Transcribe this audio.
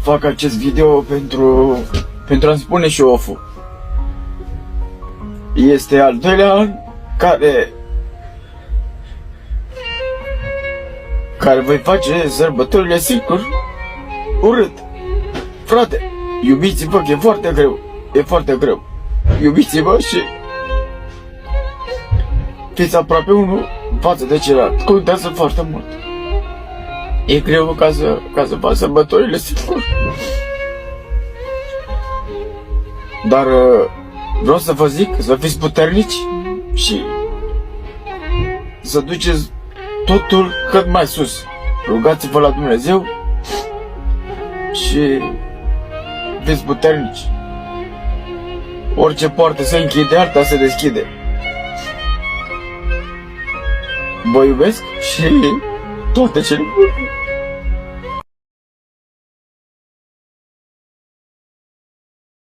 fac acest video pentru a-mi spune și Ofu. Este al doilea an care voi face sărbătorile singur urât. Frate, iubiți-vă că e foarte greu. E foarte greu. Iubiți-vă și fiți aproape unul față de celălalt. Contează foarte mult. E greu ca să faci sărbătorile singur. Dar vreau să vă zic să fiți puternici și să duceți totul cât mai sus. Rugați-vă la Dumnezeu și fiți puternici. Orice poartă se închide, alta se deschide. Vă iubesc și toate cele bune.